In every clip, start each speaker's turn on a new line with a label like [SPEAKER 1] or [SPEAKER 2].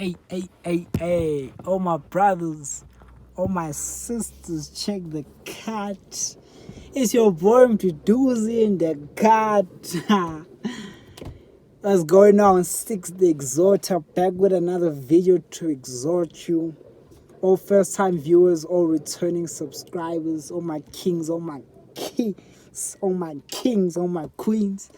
[SPEAKER 1] Hey, all my brothers, all my sisters, check the cat. It's your boy Mduduzi in the cat. What's going on? Six the Exhorter back with another video to exhort you. All first time viewers, all returning subscribers, all my kings, all my kings, all my kings, all my queens.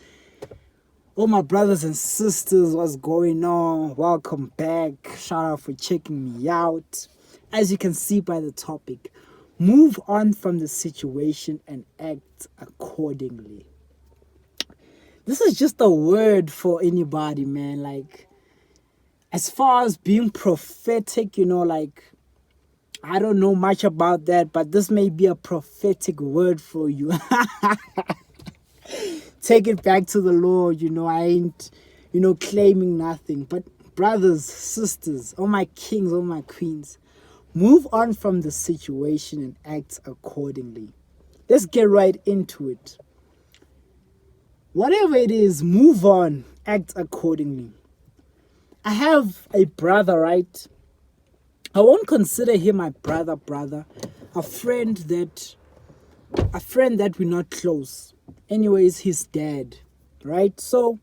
[SPEAKER 1] All my brothers and sisters, what's going on? Welcome back. Shout out for checking me out. As you can see by the topic, move on from the situation and act accordingly. This is just a word for anybody, man. Like, as far as being prophetic, I don't know much about that, but this may be a prophetic word for you. Take it back to the Lord, I ain't, claiming nothing. But brothers, sisters, all my kings, all my queens, move on from the situation and act accordingly. Let's get right into it. Whatever it is, move on, act accordingly. I have a brother, right? I won't consider him my brother, a friend that we're not close. Anyways, his dad, right? So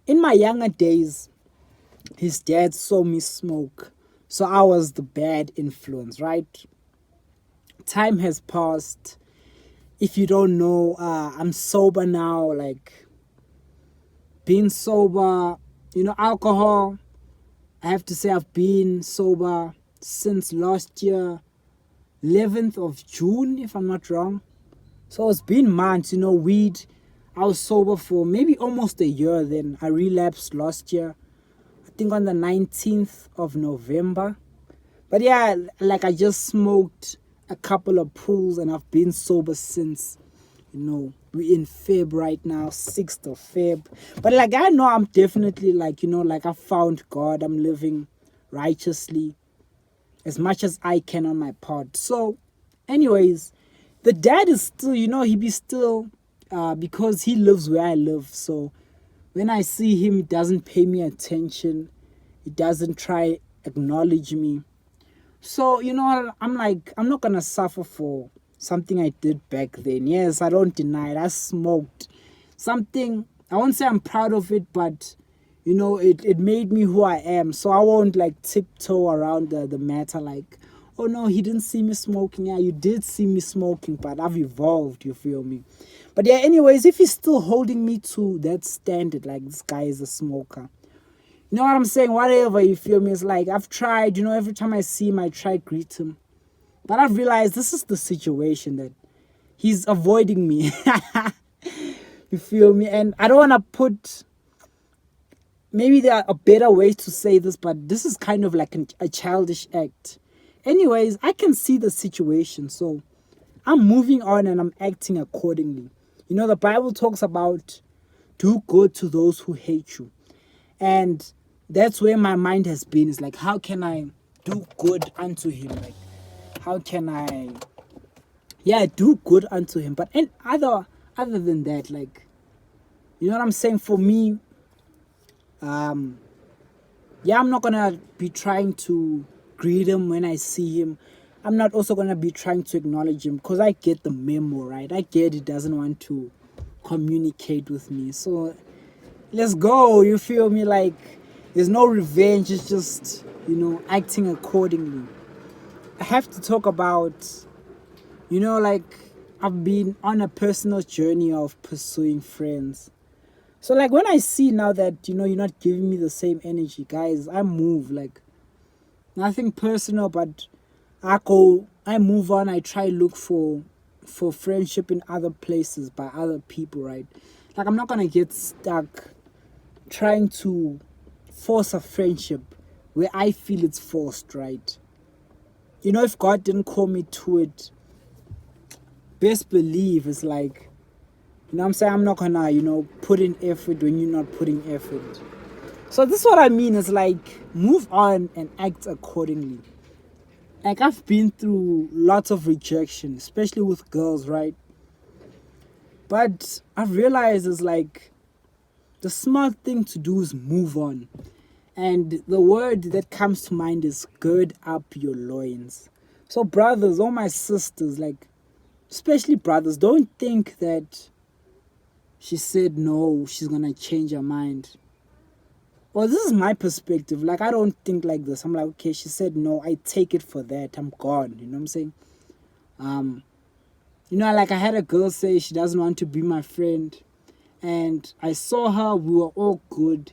[SPEAKER 1] in my younger days, his dad saw me smoke, so I was the bad influence, right? Time has passed. If you don't know, I'm sober now. Like, being sober, alcohol, I have to say I've been sober since last year, 11th of June, if I'm not wrong. So it's been months, weed. I was sober for maybe almost a year then. I relapsed last year, I think on the 19th of November. But yeah, like I just smoked a couple of pulls and I've been sober since. We're in Feb right now, 6th of Feb. But like I know I'm definitely I found God. I'm living righteously as much as I can on my part. So anyways, the dad is still, he be still, because he lives where I live. So when I see him, he doesn't pay me attention. He doesn't try acknowledge me. So, I'm like, I'm not going to suffer for something I did back then. Yes, I don't deny it. I smoked something. I won't say I'm proud of it, but, it made me who I am. So I won't tiptoe around the matter like, oh no, he didn't see me smoking. Yeah, you did see me smoking, but I've evolved, you feel me? But yeah, anyways, if he's still holding me to that standard, like this guy is a smoker, you know what I'm saying? Whatever, you feel me? It's like I've tried, every time I see him, I try to greet him. But I've realized this is the situation that he's avoiding me. You feel me? And I don't want to put, maybe there are better ways to say this, but this is kind of like a childish act. Anyways, I can see the situation, so I'm moving on and I'm acting accordingly. The Bible talks about do good to those who hate you. And that's where my mind has been. It's like, how can I do good unto him? Like, how can I, do good unto him? But and other than that, you know what I'm saying? For me, I'm not going to be trying to greet him when I see him. I'm not also going to be trying to acknowledge him because I get the memo, right? I get he doesn't want to communicate with me. So let's go, you feel me? Like, there's no revenge. It's just, acting accordingly. I have to talk about, I've been on a personal journey of pursuing friends. So when I see now that, you're not giving me the same energy, guys, I move. Nothing personal, but I move on. I try look for friendship in other places by other people, right? I'm not gonna get stuck trying to force a friendship where I feel it's forced, right? If God didn't call me to it, best believe it's like, I'm saying, I'm not gonna, put in effort when you're not putting effort. So this is what I mean. It's like, move on and act accordingly. I've been through lots of rejection, especially with girls, right? But I've realized it's like the smart thing to do is move on. And the word that comes to mind is gird up your loins. So, brothers, all my sisters, like, especially brothers, don't think that she said no, she's gonna change her mind. Well, this is my perspective. Like, I don't think like this. I'm like, okay, she said no, I take it for that. I'm gone. You know what I'm saying? Like I had a girl say she doesn't want to be my friend. And I saw her, we were all good.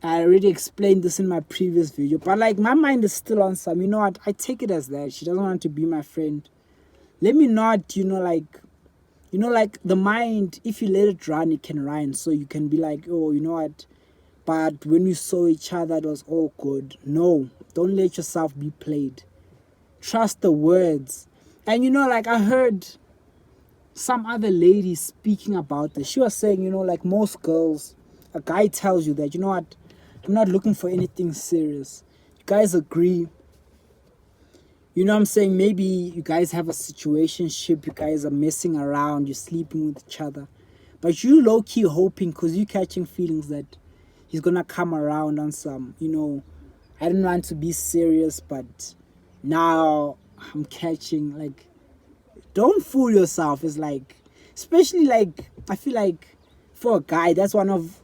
[SPEAKER 1] I already explained this in my previous video. But like my mind is still on some, you know what? I take it as that. She doesn't want to be my friend. Let me not, like the mind, if you let it run, it can run. So you can be like, oh, you know what? But when we saw each other, it was all good. No, don't let yourself be played. Trust the words. And like I heard some other lady speaking about this. She was saying, like most girls, a guy tells you that, you know what, I'm not looking for anything serious. You guys agree. You know what I'm saying? Maybe you guys have a situationship, you guys are messing around, you're sleeping with each other. But you low-key hoping, because you're catching feelings that he's gonna come around on some, I don't want to be serious, but now I'm catching, like, don't fool yourself. It's like, especially like, I feel like for a guy, that's one of,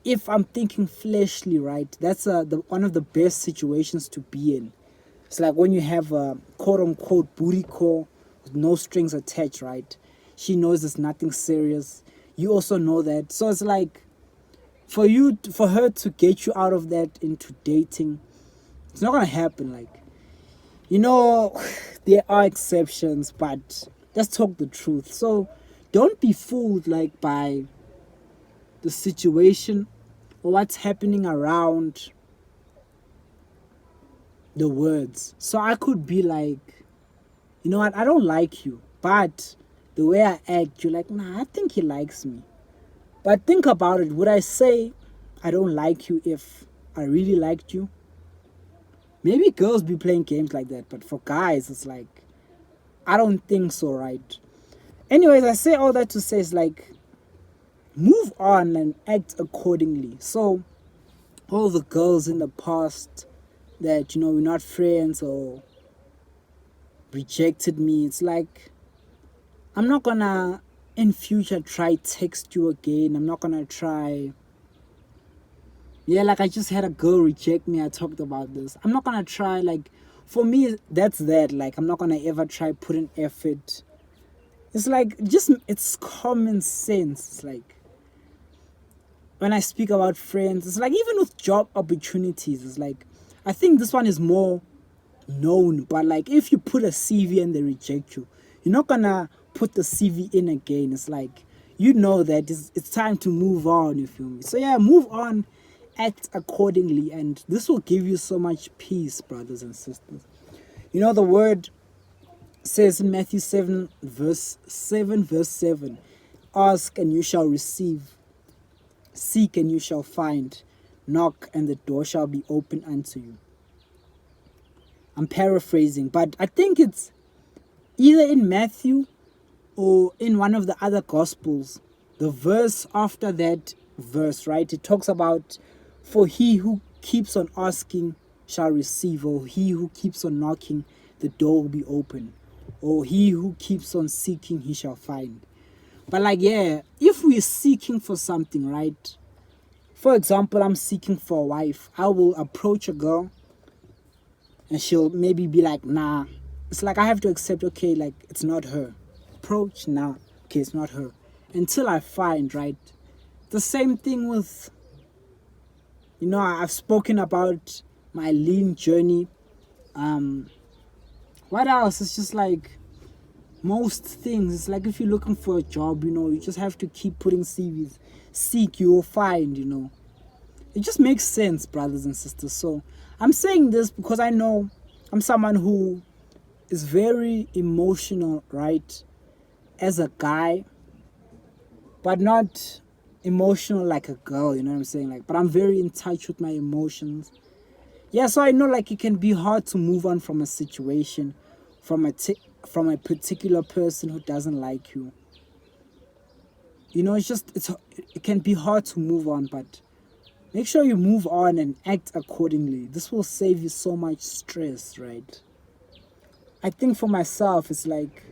[SPEAKER 1] if I'm thinking fleshly, right, that's one of the best situations to be in. It's like when you have a quote-unquote booty call with no strings attached, right? She knows it's nothing serious. You also know that. So it's like, for her to get you out of that into dating, it's not gonna happen. Like, there are exceptions, but let's talk the truth. So don't be fooled like by the situation or what's happening around the words. So I could be like, you know what, I don't like you, but the way I act, you're like, nah, I think he likes me. But think about it. Would I say I don't like you if I really liked you? Maybe girls be playing games like that, but for guys, it's like, I don't think so, right? Anyways, I say all that to say is like, move on and act accordingly. So all the girls in the past that, we're not friends or rejected me, it's like, I'm not gonna in future try text you again. I'm not gonna try, like I just had a girl reject me. I talked about this. I'm not gonna try, like, for me, that's that. Like, I'm not gonna ever try put in effort. It's like, it's common sense. It's like, when I speak about friends, it's like, even with job opportunities, it's like, I think this one is more known, but like, if you put a CV and they reject you, you're not gonna put the CV in again. It's like, that it's time to move on, you feel me? So yeah, move on, act accordingly, and this will give you so much peace, brothers and sisters. The word says in Matthew 7 verse 7, ask and you shall receive, seek and you shall find, knock and the door shall be open unto you. I'm paraphrasing, but I think it's either in Matthew or in one of the other gospels. The verse after that verse, right, it talks about, for he who keeps on asking shall receive, or he who keeps on knocking, the door will be open, or he who keeps on seeking, he shall find. But like, yeah, if we're seeking for something, right, for example, I'm seeking for a wife, I will approach a girl and she'll maybe be like, nah. It's like, I have to accept, okay, like, it's not her. Approach, nah, okay, it's not her. Until I find, right? The same thing with, I've spoken about my lean journey. What else? It's just like, most things, it's like, if you're looking for a job, you just have to keep putting CVs. Seek, you will find, It just makes sense, brothers and sisters. So I'm saying this because I know I'm someone who is very emotional, right? As a guy, but not emotional like a girl, you know what I'm saying? Like, but I'm very in touch with my emotions. Yeah, so I know, like, it can be hard to move on from a situation, from a particular person who doesn't like you. It can be hard to move on, but make sure you move on and act accordingly. This will save you so much stress, right? I think for myself, it's like,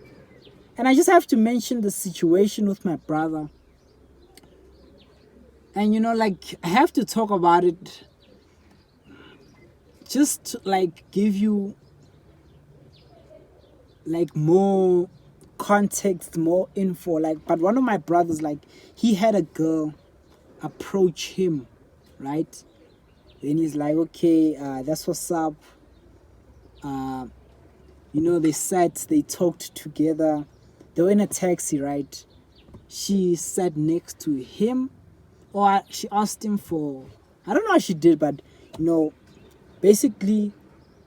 [SPEAKER 1] and I just have to mention the situation with my brother. And like, I have to talk about it just to like give you like more context, more info. Like, but one of my brothers, like, he had a girl approach him, right? Then he's like, okay, that's what's up. They sat, they talked together. They were in a taxi, right? She sat next to him, or she asked him for, I don't know what she did, but basically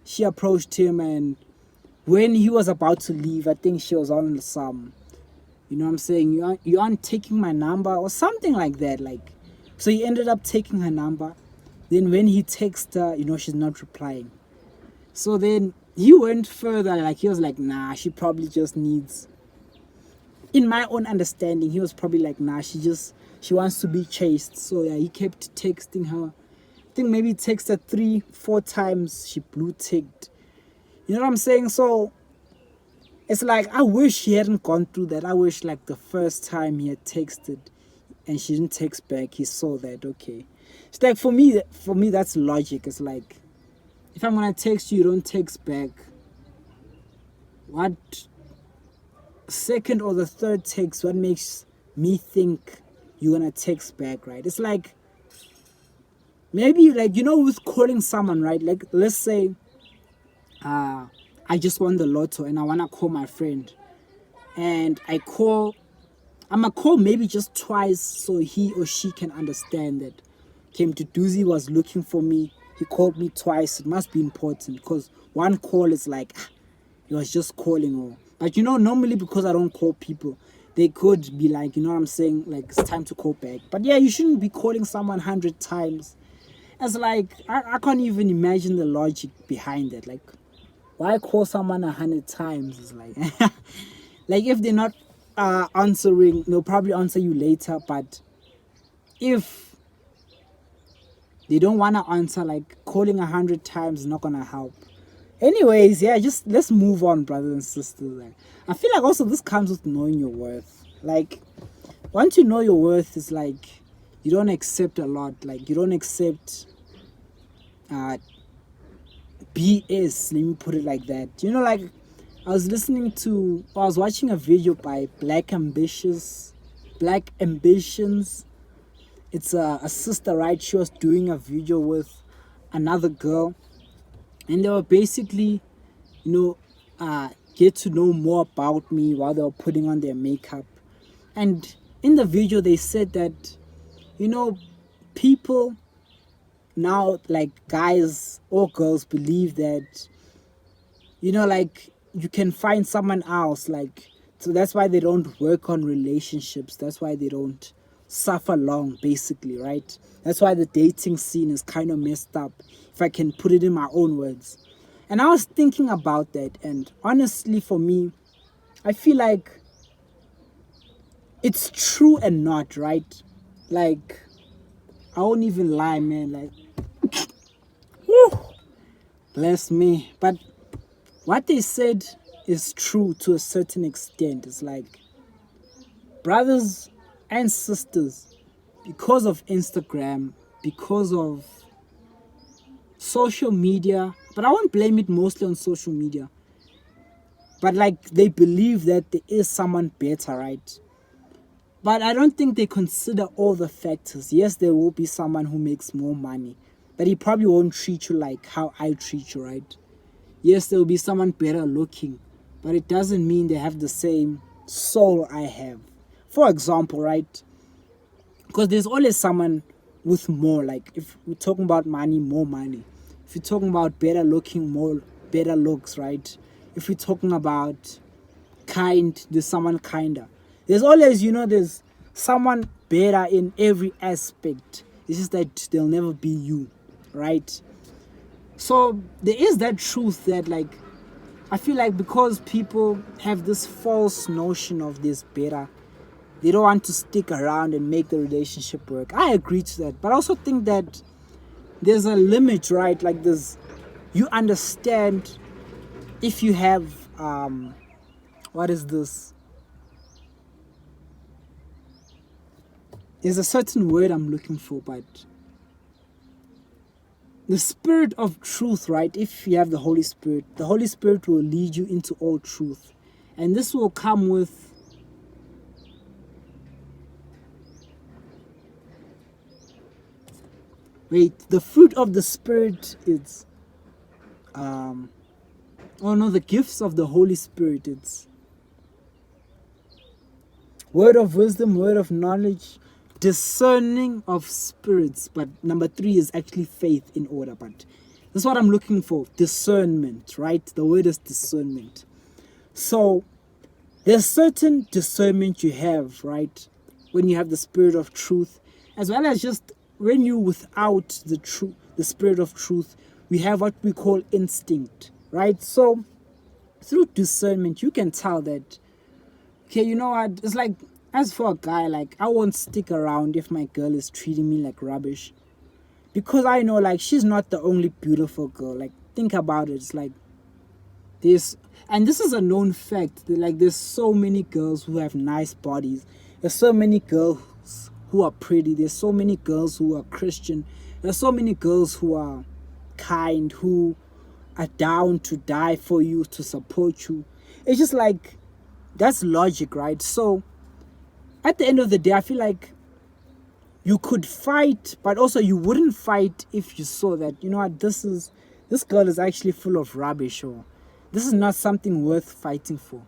[SPEAKER 1] she approached him, and when he was about to leave, I think she was on some, what I'm saying, you aren't taking my number or something like that. Like, so he ended up taking her number. Then when he texted her, she's not replying. So then he went further. Like, he was like, nah, she probably just needs, in my own understanding, he was probably like, nah, she wants to be chased. So yeah, he kept texting her. I think maybe he texted 3-4 times. She blue ticked. You know what I'm saying? So it's like, I wish he hadn't gone through that. I wish like the first time he had texted and she didn't text back, he saw that, okay. It's like, for me that's logic. It's like, if I'm gonna text you, you don't text back, what second or the third text, what makes me think you're gonna text back, right? It's like, maybe like, with calling someone, right? Like, let's say I just won the lotto and I wanna call my friend, and I'm gonna call maybe just twice so he or she can understand that Came to Doozy was looking for me. He called me twice. It must be important, because one call is like, he was just calling. But normally, because I don't call people, they could be like, you know what I'm saying, like, it's time to call back. But yeah, you shouldn't be calling someone 100 times. It's like, I can't even imagine the logic behind it. Like, why call someone 100 times? It's like, like, if they're not answering, they'll probably answer you later. But if they don't want to answer, like, calling 100 times is not gonna help. Anyways, yeah, just let's move on, brothers and sisters. Like, I feel like also this comes with knowing your worth. Like, once you know your worth, it's like, you don't accept a lot. Like, you don't accept BS, let me put it like that. Like, I was watching a video by Black Ambitions. It's a sister, right? She was doing a video with another girl, and they were basically, get to know more about me while they were putting on their makeup. And in the video, they said that, people now, like, guys or girls, believe that, like, you can find someone else. Like, so that's why they don't work on relationships. That's why they don't suffer long, basically, right? That's why the dating scene is kind of messed up, if I can put it in my own words. And I was thinking about that, and honestly, for me, I feel like it's true and not, right? Like, I won't even lie, man. Like, whew, bless me. But what they said is true to a certain extent. It's like, brothers and sisters, because of Instagram, because of social media, but I won't blame it mostly on social media, but like, they believe that there is someone better, right? But I don't think they consider all the factors. Yes, there will be someone who makes more money, but he probably won't treat you like how I treat you, right? Yes, there will be someone better looking, but it doesn't mean they have the same soul I have. For example, right? Because there's always someone with more. Like, if we're talking about money, more money. If you're talking about better looking, more better looks, right? If we're talking about kind, there's someone kinder. There's always, there's someone better in every aspect. It's just that they'll never be you, right? So there is that truth that, like, I feel like because people have this false notion of this better, they don't want to stick around and make the relationship work. I agree to that, but I also think that there's a limit, right? Like you understand if you have what is this? There's a certain word I'm looking for, but the spirit of truth, right? If you have the Holy Spirit will lead you into all truth. And this will come with the fruit of the Spirit is the gifts of the Holy Spirit. It's word of wisdom, word of knowledge, discerning of spirits. But number 3 is actually faith in order. But this is what I'm looking for, discernment, right? The word is discernment. So there's certain discernment you have, right? When you have the spirit of truth, as well as just when you without the spirit of truth, we have what we call instinct, right? So through discernment, you can tell that, okay, you know what? It's like, as for a guy, like, I won't stick around if my girl is treating me like rubbish. Because I know, like, she's not the only beautiful girl. Like, think about it. It's like, and this is a known fact, that, like, there's so many girls who have nice bodies. There's so many girls who are pretty. There's so many girls who are Christian. There's so many girls who are kind, who are down to die for you, to support you. It's just like, that's logic, right? So at the end of the day, I feel like you could fight, but also you wouldn't fight if you saw that, you know what, this girl is actually full of rubbish, or this is not something worth fighting for.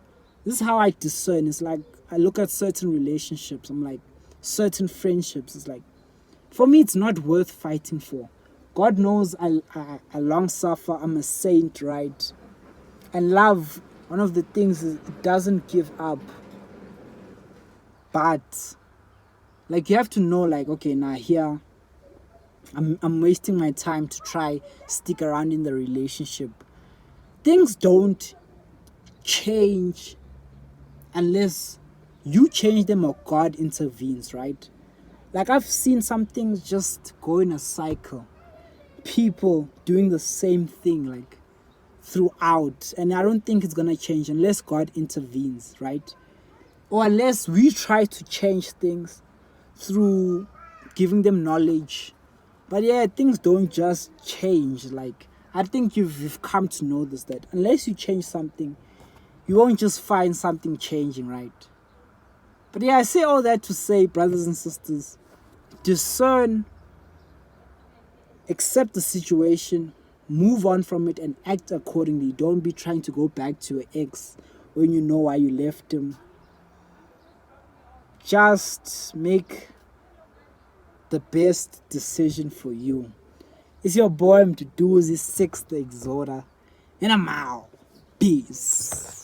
[SPEAKER 1] This is how I discern. It's like, I look at certain relationships, I'm like, certain friendships, it's like, for me, it's not worth fighting for. God knows I long suffer, I'm a saint, right? And love, one of the things is it doesn't give up. But like, you have to know, like, okay, now here I'm wasting my time to try stick around in the relationship. Things don't change unless you change them or God intervenes, right? Like, I've seen some things just go in a cycle. People doing the same thing, like, throughout. And I don't think it's gonna change unless God intervenes, right? Or unless we try to change things through giving them knowledge. But yeah, things don't just change. Like, I think you've come to know this, that unless you change something, you won't just find something changing, right? But yeah, I say all that to say, brothers and sisters, discern, accept the situation, move on from it, and act accordingly. Don't be trying to go back to your ex when you know why you left him. Just make the best decision for you. It's your boy Mduduzi, 6th Exhorter, and I'm out. Peace.